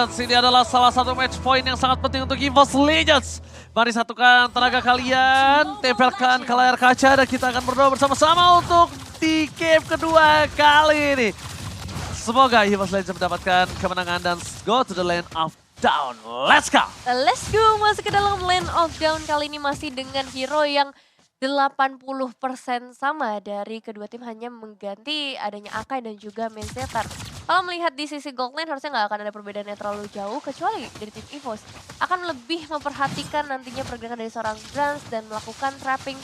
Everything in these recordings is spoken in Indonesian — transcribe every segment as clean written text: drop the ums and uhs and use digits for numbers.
Ini adalah salah satu match point yang sangat penting untuk EVOS Legends. Mari satukan tenaga kalian, tempelkan ke layar kaca dan kita akan berdoa bersama-sama untuk di game kedua kali ini. Semoga EVOS Legends mendapatkan kemenangan dan go to the land of down. Let's go! Let's go, masuk ke dalam Land of Down kali ini masih dengan hero yang 80% sama dari kedua tim, hanya mengganti adanya Akai dan juga Mensetar. Kalau melihat di sisi gold lane harusnya nggak akan ada perbedaan yang terlalu jauh, kecuali dari tim EVOS akan lebih memperhatikan nantinya pergerakan dari seorang Brans dan melakukan trapping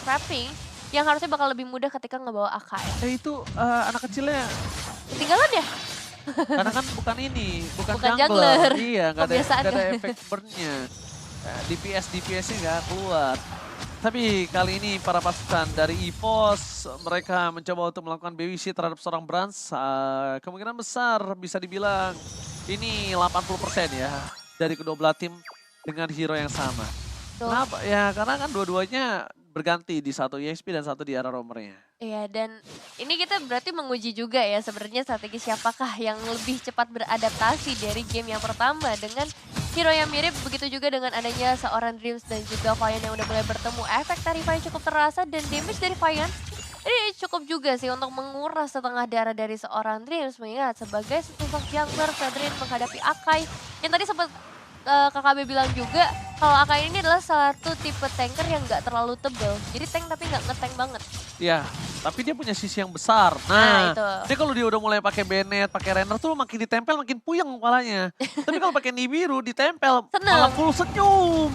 yang harusnya bakal lebih mudah ketika ngebawa Akai. Itu anak kecilnya, Ketinggalan ya? karena kan bukan ini, bukan Bukan jungler. jungler. Iya, nggak Kebiasaan ada kan? efek burn-nya. DPS-nya nggak keluar. Tapi kali ini para pasukan dari EVOS, mereka mencoba untuk melakukan BWC terhadap seorang Brans. Kemungkinan besar bisa dibilang ini 80% ya dari kedua belah tim dengan hero yang sama. Tuh. Kenapa? Ya karena kan dua-duanya berganti di satu EXP dan satu di arah roamernya. Iya, dan ini kita berarti menguji juga ya sebenarnya strategi siapakah yang lebih cepat beradaptasi dari game yang pertama dengan hero yang mirip, begitu juga dengan adanya seorang Dreams dan juga Vian yang udah mulai bertemu. Efek Tarify cukup terasa dan damage dari Vian ini cukup juga sih untuk menguras setengah darah dari seorang Dreams, mengingat sebagai sosok jungler Fedrin menghadapi Akai yang tadi sempat KKB bilang juga kalau Akai ini adalah satu tipe tanker yang nggak terlalu tebel, jadi tank tapi nggak nge-tank banget. Iya, tapi dia punya sisi yang besar. Nah, Nah, itu. dia kalau dia udah mulai pakai Bennett, pakai Renner tuh makin ditempel makin puyeng kepalanya. Tapi kalau pakai Nibiru ditempel Seneng. malah full senyum.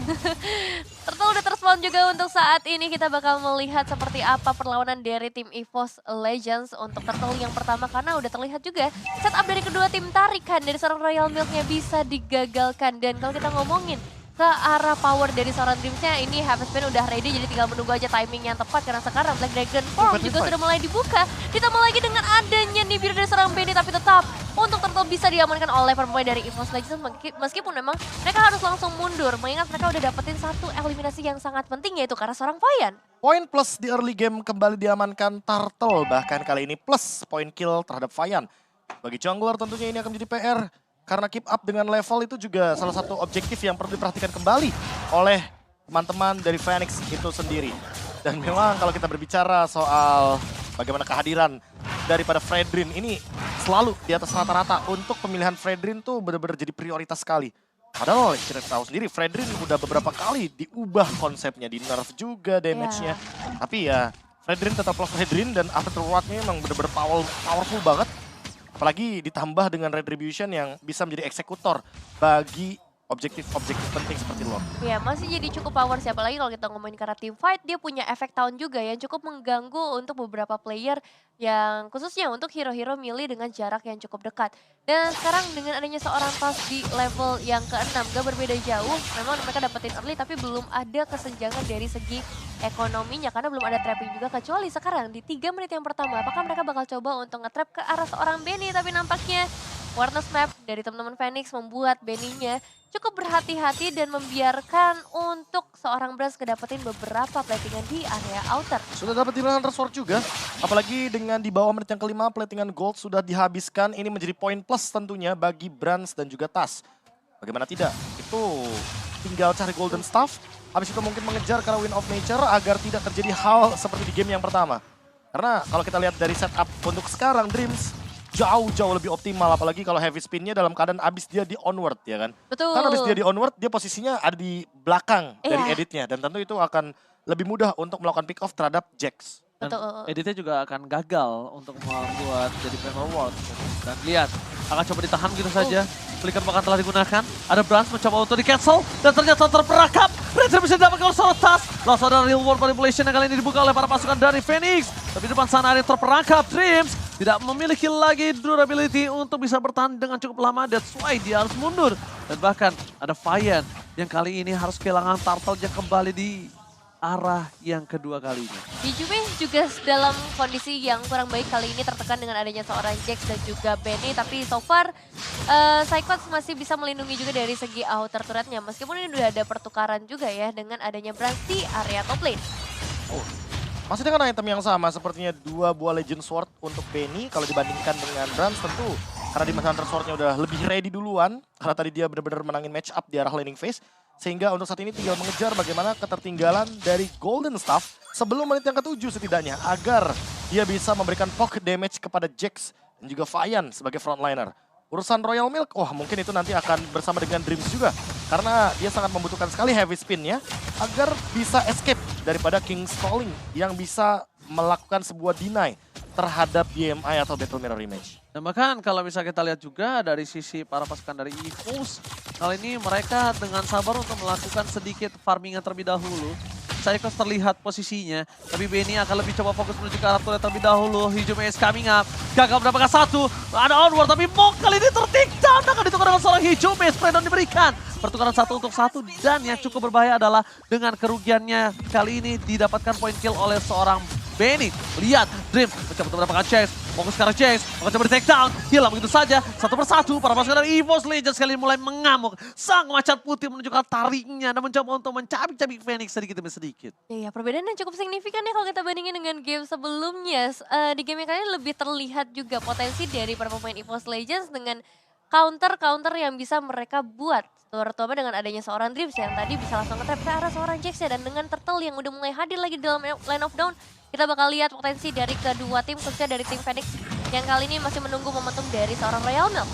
Turtle udah terspawn juga untuk saat ini. Kita bakal melihat seperti apa perlawanan dari tim EVOS Legends untuk Turtle yang pertama, karena udah terlihat juga setup dari kedua tim tarikan dari seorang Royal Milk-nya bisa digagalkan. Dan kalau kita ngomongin ke arah power dari seorang Dreams-nya, ini Heaven's udah ready, jadi tinggal menunggu aja timing yang tepat karena sekarang Black Dragon Form juga sudah mulai dibuka. Ditambah lagi dengan adanya Nibiru dari seorang Benny, tapi tetap untuk Turtle bisa diamankan oleh pemain dari EVOS Legends meskipun memang mereka harus langsung mundur, mengingat mereka udah dapetin satu eliminasi yang sangat penting, yaitu karena seorang Vian. Poin plus di early game kembali diamankan Turtle, bahkan kali ini plus poin kill terhadap Vian. Bagi jungler tentunya ini akan menjadi PR, karena keep up dengan level itu juga salah satu objektif yang perlu diperhatikan kembali oleh teman-teman dari Phoenix itu sendiri. Dan memang kalau kita berbicara soal bagaimana kehadiran daripada Fredrin ini selalu di atas rata-rata, untuk pemilihan Fredrin tuh benar-benar jadi prioritas sekali. Padahal kita tahu sendiri Fredrin udah beberapa kali diubah konsepnya, di nerf juga damage-nya. Tapi ya Fredrin tetaplah Fredrin dan after reward-nya memang benar-benar powerful banget. Apalagi ditambah dengan Retribution yang bisa menjadi eksekutor bagi objektif-objektif penting seperti Lord. Ya, masih jadi cukup power, siapa lagi kalau kita ngomongin karena team fight, dia punya efek tahun juga yang cukup mengganggu untuk beberapa player yang khususnya untuk hero-hero melee dengan jarak yang cukup dekat. Dan sekarang dengan adanya seorang Tas di level yang ke-6, gak berbeda jauh, memang mereka dapetin early tapi belum ada kesenjangan dari segi ekonominya karena belum ada trapping juga, kecuali sekarang di 3 menit yang pertama, apakah mereka bakal coba untuk nge-trap ke arah seorang Benny, tapi nampaknya Awareness Map dari teman-teman Phoenix membuat Benny-nya cukup berhati-hati dan membiarkan untuk seorang Brans kedapetin beberapa platingan di area outer. Sudah dapat di Hunter Sword juga, apalagi dengan di bawah menit yang kelima platingan gold sudah dihabiskan. Ini menjadi poin plus tentunya bagi Brans dan juga Tas. Bagaimana tidak, itu tinggal cari golden staff, habis itu mungkin mengejar karena win of nature agar tidak terjadi hal seperti di game yang pertama. Karena kalau kita lihat dari setup untuk sekarang Dreams jauh-jauh lebih optimal, apalagi kalau heavy spinnya dalam keadaan abis dia di onward ya kan. Betul. Karena abis dia di onward, dia posisinya ada di belakang dari editnya. Dan tentu itu akan lebih mudah untuk melakukan pick off terhadap Jax. Dan Betul. editnya juga akan gagal untuk membuat jadi Primal World. Dan lihat, akan coba ditahan gitu saja. Flicker bahkan telah digunakan. Ada Brans mencoba untuk di-cancel. Dan ternyata terperangkap. Retribution bisa didapatkan oleh seorang Tas. Langsung ada real world manipulation yang kali ini dibuka oleh para pasukan dari Phoenix. Tapi di depan sana ada yang terperangkap. Dreams tidak memiliki lagi durability untuk bisa bertahan dengan cukup lama. That's why dia harus mundur. Dan bahkan ada Vian yang kali ini harus kehilangan Turtle yang kembali di arah yang kedua kalinya. Juve juga dalam kondisi yang kurang baik kali ini, tertekan dengan adanya seorang Jax dan juga Benny. Tapi so far Psychots masih bisa melindungi juga dari segi outer turretnya. Meskipun ini udah ada pertukaran juga ya dengan adanya Brans di area top lane. Oh, masih dengan item yang sama, sepertinya 2 buah Legend Sword untuk Benny. Kalau dibandingkan dengan Brans tentu Karena Demon Hunter Sword-nya udah lebih ready duluan. Karena tadi dia benar-benar menangin match up di arah laning phase. Sehingga untuk saat ini tinggal mengejar bagaimana ketertinggalan dari Golden Staff sebelum menit yang ke-7 setidaknya. Agar dia bisa memberikan poke damage kepada Jax dan juga Vian sebagai frontliner. Urusan Royal Milk, wah mungkin itu nanti akan bersama dengan Dreams juga. Karena dia sangat membutuhkan sekali heavy spin-nya agar bisa escape daripada King Stalling yang bisa melakukan sebuah deny terhadap BMI atau Battle Mirror Image. Dan bahkan kalau misalnya kita lihat juga dari sisi para pasukan dari EVOS, kali ini mereka dengan sabar untuk melakukan sedikit farming terlebih dahulu. Psychos terlihat posisinya, tapi Benny akan lebih coba fokus menuju ke arah turret terlebih dahulu. Hijau is coming up, gagal mendapatkan satu, ada onward tapi Mok kali ini tertik down, akan ditukar dengan seorang Hijau Mace, Spreadon diberikan. Pertukaran 1 untuk 1 dan yang cukup berbahaya adalah dengan kerugiannya kali ini didapatkan point kill oleh seorang Benny. Lihat, Dream mencoba untuk mendapatkan Chase, fokus ke arah Chase, akan coba di take down, hilang begitu saja. Satu persatu, para pasukan dari EVOS Legends sekali mulai mengamuk. Sang macan putih menunjukkan tariknya dan mencoba untuk mencabik-cabik Phoenix sedikit demi sedikit. Iya, perbedaan yang cukup signifikan ya kalau kita bandingin dengan game sebelumnya. Di game yang kali ini lebih terlihat juga potensi dari para pemain EVOS Legends dengan counter-counter yang bisa mereka buat. Terutama dengan adanya seorang Dreams yang tadi bisa langsung nge-trap ke arah seorang Jax ya. Dan dengan Turtle yang udah mulai hadir lagi di dalam line of down, kita bakal lihat potensi dari kedua tim, khususnya dari tim Phoenix yang kali ini masih menunggu momentum dari seorang Royal Milk.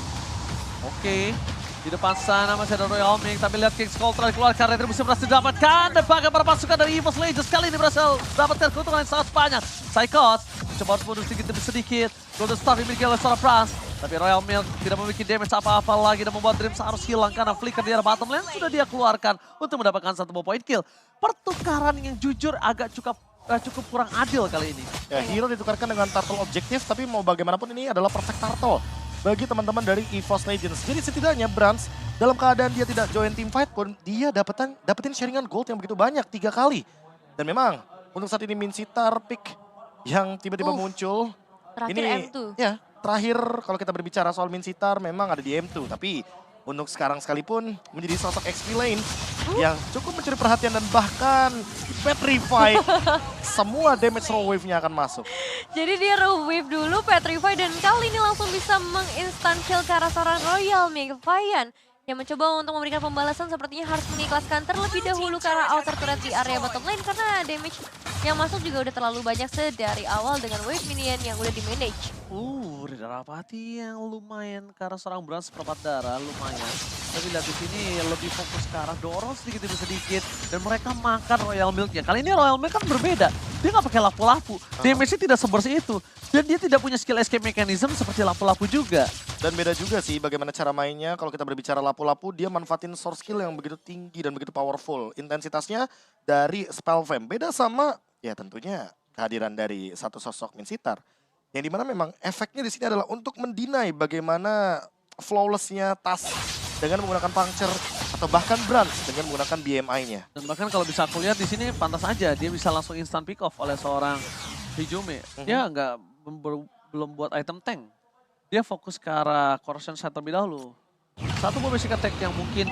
Oke, di depan sana masih ada Royal Milk, tapi lihat King's Call telah dikeluarkan, Retribusi berhasil didapatkan, dan bahkan para pasukan dari EVOS Legends kali ini berhasil dapatkan keuntungan yang sangat banyak. Psychos coba harus mundur sedikit demi sedikit, Golden Staff dimiliki oleh seorang Franz, tapi Royal Milk tidak memiliki damage apa-apa lagi dan membuat Dreams harus hilang karena flicker di arah bottom lane sudah dia keluarkan untuk mendapatkan satu point kill. Pertukaran yang jujur agak cukup kurang adil kali ini. Ya, hero ditukarkan dengan turtle objektif, tapi mau bagaimanapun ini adalah perfect turtle bagi teman-teman dari EVOS Legends. Jadi setidaknya Brands dalam keadaan dia tidak join team fight pun dia dapetin sharingan gold yang begitu banyak 3 kali. Dan memang untuk saat ini Minsita pick yang tiba-tiba muncul. Terakhir Ini M2. ya, terakhir kalau kita berbicara soal Minsita memang ada di M2, tapi untuk sekarang sekalipun menjadi sosok XP lane yang cukup mencuri perhatian dan bahkan petrify semua damage raw wave-nya akan masuk. Jadi dia raw wave dulu, petrify, dan kali ini langsung bisa menginstant kill ke arah seorang Royal Milk. Vian yang mencoba untuk memberikan pembalasan sepertinya harus mengikhlaskan terlebih dahulu ke arah outer turret di area bottom lane karena damage yang masuk juga udah terlalu banyak sedari awal dengan wave minion yang udah di-manage. Rapati yang lumayan ke arah seorang Brands seperempat darah, lumayan. Tapi lihat di sini lebih fokus ke arah dorong sedikit demi sedikit dan mereka makan Royal Milk-nya. Kali ini Royal Milk kan berbeda, dia nggak pakai lapu-lapu, damage-nya tidak sebersih itu. Dan dia tidak punya skill escape mechanism seperti lapu-lapu juga. Dan beda juga sih bagaimana cara mainnya. Kalau kita berbicara lapu-lapu, dia manfaatin source skill yang begitu tinggi dan begitu powerful. Intensitasnya dari spell fam. Beda sama ya tentunya kehadiran dari satu sosok Minsita. Yang dimana memang efeknya di sini adalah untuk mendinai bagaimana flawless-nya Tas dengan menggunakan puncture atau bahkan Brands dengan menggunakan BMI-nya. Dan bahkan kalau bisa aku lihat di sini pantas aja dia bisa langsung instant pick off oleh seorang Hijome. Dia belum buat item tank. Dia fokus ke arah corrosion set terlebih dahulu. Satu basic attack yang mungkin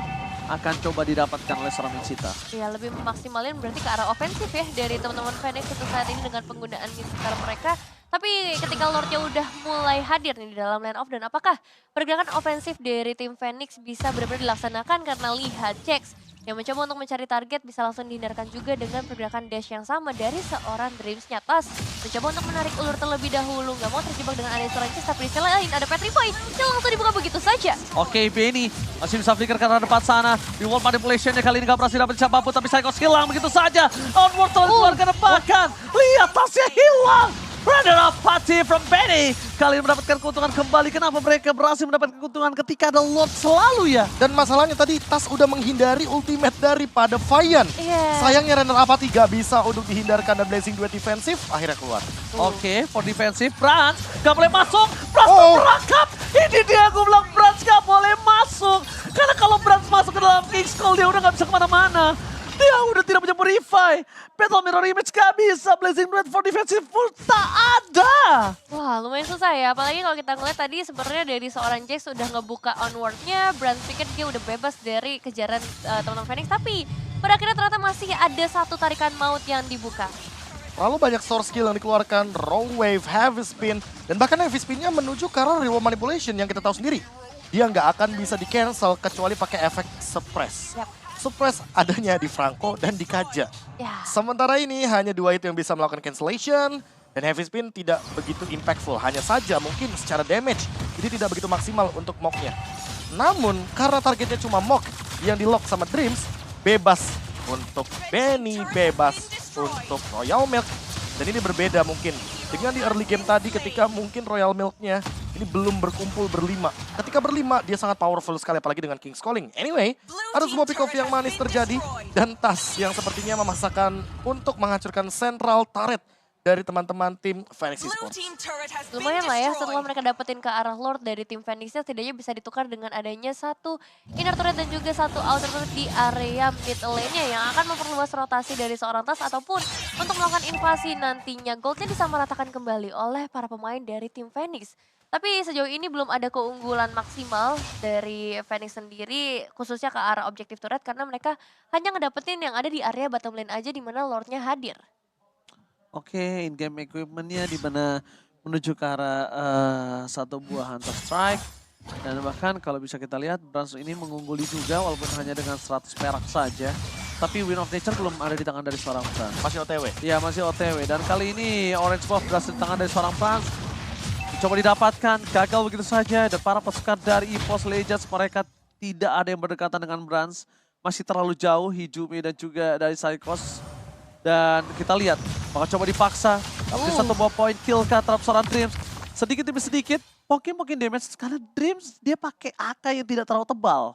akan coba didapatkan oleh seorang Minsita. Ya, lebih memaksimalin berarti ke arah ofensif ya dari teman-teman Phoenix untuk saat ini dengan penggunaan Minsita mereka. Tapi ketika Lordnya udah mulai hadir nih di dalam line off, dan apakah pergerakan ofensif dari tim Phoenix bisa benar-benar dilaksanakan karena lihat Jax yang mencoba untuk mencari target bisa langsung dihindarkan juga dengan pergerakan dash yang sama dari seorang Dreams-nya. Tas mencoba untuk menarik ulur terlebih dahulu, nggak mau terjebak dengan ada seorang Jax, tapi di sisi lain ada Petrify yang langsung dibuka begitu saja. Oke, Benny masih bisa flicker ke arah depan sana. Di wall manipulation-nya kali ini gak berhasil dapat siapapun, tapi Psychos hilang begitu saja. Onward terus keluar ke depan. Lihat tasnya hilang. Brother Rapati from Benny kali ini mendapatkan keuntungan kembali. Kenapa mereka berhasil mendapatkan keuntungan ketika ada Lord selalu ya? Dan masalahnya tadi Tas udah menghindari ultimate daripada Vian. Sayangnya runner Apathy gak bisa untuk dihindarkan dan Blazing Duet defensif akhirnya keluar. Oke, for defensive, Brands gak boleh masuk. Brands merangkap. Ini dia aku bilang Brands gak boleh masuk. Karena kalau Brands masuk ke dalam King's Call dia udah gak bisa kemana-mana. Dia udah tidak punya purify. Battle Mirror Image gak bisa. Blazing Duet for defensive full tak ada. Wah, lumayan susah ya. Apalagi kalau kita ngeliat tadi sebenarnya dari seorang Jax sudah ngebuka onward-nya. Brands pikir dia udah bebas dari kejaran teman-teman Phoenix. Tapi pada akhirnya ternyata masih ada satu tarikan maut yang dibuka. Terlalu banyak source skill yang dikeluarkan, raw wave, heavy spin, dan bahkan heavy spinnya menuju ke arah reward manipulation yang kita tahu sendiri. Dia nggak akan bisa di cancel kecuali pakai efek suppress. Yap. Suppress adanya di Franco dan di Kaja. Ya. Sementara ini hanya dua itu yang bisa melakukan cancellation, dan heavy spin tidak begitu impactful. Hanya saja mungkin secara damage, jadi tidak begitu maksimal untuk Mog-nya. Namun karena targetnya cuma Mog yang di lock sama Dreams, bebas untuk Benny, bebas untuk Royal Milk. Dan ini berbeda mungkin dengan di early game tadi ketika mungkin Royal Milk-nya ini belum berkumpul berlima. Ketika berlima dia sangat powerful sekali apalagi dengan King's Calling. Anyway, ada sebuah pick off yang manis terjadi dan Tas yang sepertinya memaksakan untuk menghancurkan central turret dari teman-teman tim Phoenix Esports. Lumayan lah ya setelah mereka dapetin ke arah Lord dari tim Phoenixnya setidaknya bisa ditukar dengan adanya satu inner turret dan juga satu outer turret di area mid lane-nya yang akan memperluas rotasi dari seorang Tas ataupun untuk melakukan invasi nantinya. Goldnya disamaratakan kembali oleh para pemain dari tim Phoenix. Tapi sejauh ini belum ada keunggulan maksimal dari Phoenix sendiri khususnya ke arah objektif turret karena mereka hanya ngedapetin yang ada di area bottom lane aja di mana Lordnya hadir. Oke, in-game equipment-nya di mana menuju ke arah satu buah Hunter Strike. Dan bahkan kalau bisa kita lihat, Brans ini mengungguli juga walaupun hanya dengan 100 perak saja. Tapi Win of Nature belum ada di tangan dari seorang Brans. Masih OTW. Iya, masih OTW. Dan kali ini Orange Buff berhasil di tangan dari seorang Brans. Coba didapatkan, gagal begitu saja. Dan para pasukan dari EVOS Legends, mereka tidak ada yang berdekatan dengan Brans. Masih terlalu jauh, Hijumi dan juga dari Psychos. Dan kita lihat, bakal coba dipaksa. Di satu buah point kill kah terhadap seorang Dreams. Sedikit demi sedikit, mungkin damage. Karena Dreams dia pakai AK yang tidak terlalu tebal.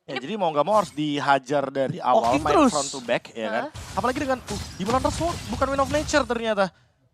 Ya, jadi mau nggak mau harus dihajar dari awal, Poking main terus. front to back, ya kan? Apalagi dengan, di Hunters bukan Win of Nature ternyata.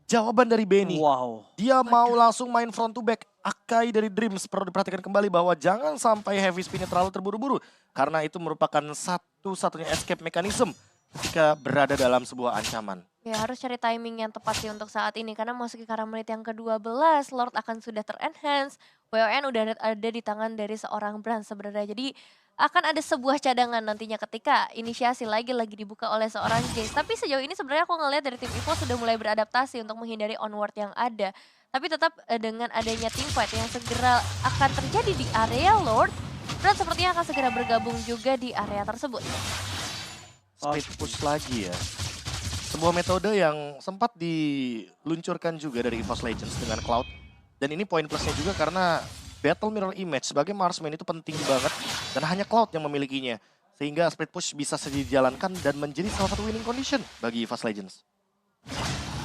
Jawaban dari Benny. Wow. Dia mau langsung main front to back. Akai dari Dreams perlu diperhatikan kembali bahwa jangan sampai heavy spinnya terlalu terburu-buru. Karena itu merupakan satu-satunya escape mechanism ketika berada dalam sebuah ancaman. Ya harus cari timing yang tepat sih untuk saat ini karena masuk ke arah menit yang ke-12 Lord akan sudah ter-enhance, WON udah ada di tangan dari seorang Brand sebenarnya. Jadi akan ada sebuah cadangan nantinya ketika inisiasi lagi dibuka oleh seorang Jace. Tapi sejauh ini sebenarnya aku ngelihat dari tim EVO sudah mulai beradaptasi untuk menghindari onward yang ada. Tapi tetap dengan adanya team fight yang segera akan terjadi di area Lord, Brand sepertinya akan segera bergabung juga di area tersebut. Speed push lagi ya. Sebuah metode yang sempat diluncurkan juga dari EVOS Legends dengan Cloud. Dan ini poin plusnya juga karena Battle Mirror Image sebagai marksman itu penting banget. Dan hanya Cloud yang memilikinya. Sehingga speed push bisa saja dijalankan dan menjadi salah satu winning condition bagi EVOS Legends.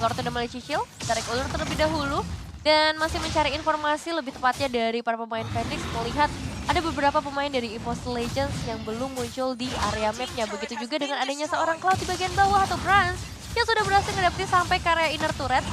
Lord udah mulai cicil, tarik ulur terlebih dahulu. Dan masih mencari informasi lebih tepatnya dari para pemain Phoenix. Melihat ada beberapa pemain dari EVOS Legends yang belum muncul di area mapnya. Begitu juga dengan adanya seorang Cloud di bagian bawah atau Brans yang sudah berhasil ngedapetin sampai ke area inner turret.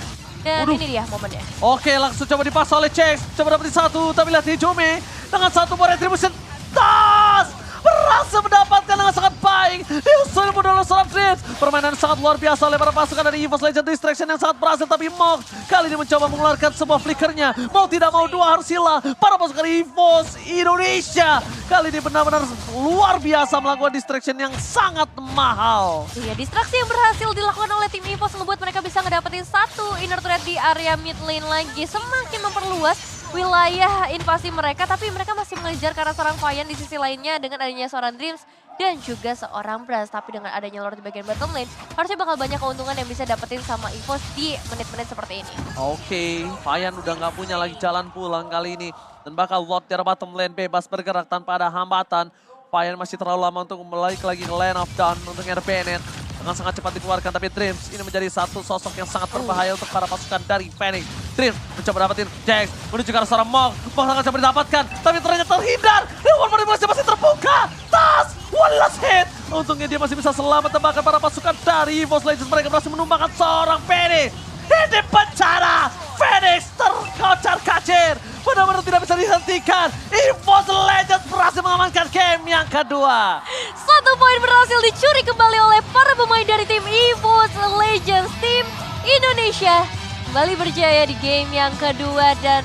Dan ini dia momennya. Oke, langsung coba dipaksa oleh Jax. Coba dapetin satu, tapi lihat Hijumi dengan satu buah retribution. Tas! Berhasil mendapatkan dengan sangat baik. Diusul oleh seorang Dreams. Permainan sangat luar biasa oleh para pasukan dari EVOS Legends. Distraction yang sangat berhasil, tapi Mog kali ini mencoba mengeluarkan sebuah flickernya. Mau tidak mau dua harus hilang. Para pasukan EVOS Indonesia kali ini benar-benar luar biasa melakukan distraction yang sangat mahal. Iya, distraksi yang berhasil dilakukan oleh tim EVOS membuat mereka bisa ngedapetin satu inner turret di area mid lane lagi. Semakin memperluas wilayah invasi mereka, tapi mereka masih mengejar ke arah seorang Vayan di sisi lainnya dengan adanya seorang Dreams dan juga seorang Brans. Tapi dengan adanya Lord di bagian bottom lane, harusnya bakal banyak keuntungan yang bisa dapetin sama EVOS di menit-menit seperti ini. Oke, Vayan udah nggak punya lagi jalan pulang kali ini. Dan bakal Lord dari bottom lane bebas bergerak tanpa ada hambatan. Vayan masih terlalu lama untuk balik lagi ke lane of down untuk Bennett. Dengan sangat cepat dikeluarkan, tapi Dreams ini menjadi satu sosok yang sangat berbahaya untuk para pasukan dari Phoenix. Dreams mencoba dapetin Jax, menuju ke arah seorang Mog. Mog akan coba didapatkan, tapi ternyata terhindar. Reward manipulasi masih terbuka. Tas, one last hit. Untungnya dia masih bisa selamat tembakan para pasukan dari EVOS Legends. Mereka berhasil menumbangkan seorang Phoenix. Ini bencana, Phoenix terkocar-kacir. Benar-benar tidak bisa dihentikan. EVOS Legends berhasil mengamankan game yang kedua. Satu poin berhasil dicuri kembali oleh para pemain dari tim EVOS Legends. Tim Indonesia kembali berjaya di game yang kedua dan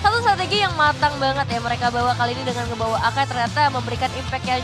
satu strategi yang matang banget ya mereka bawa kali ini dengan membawa AK ternyata memberikan impact yang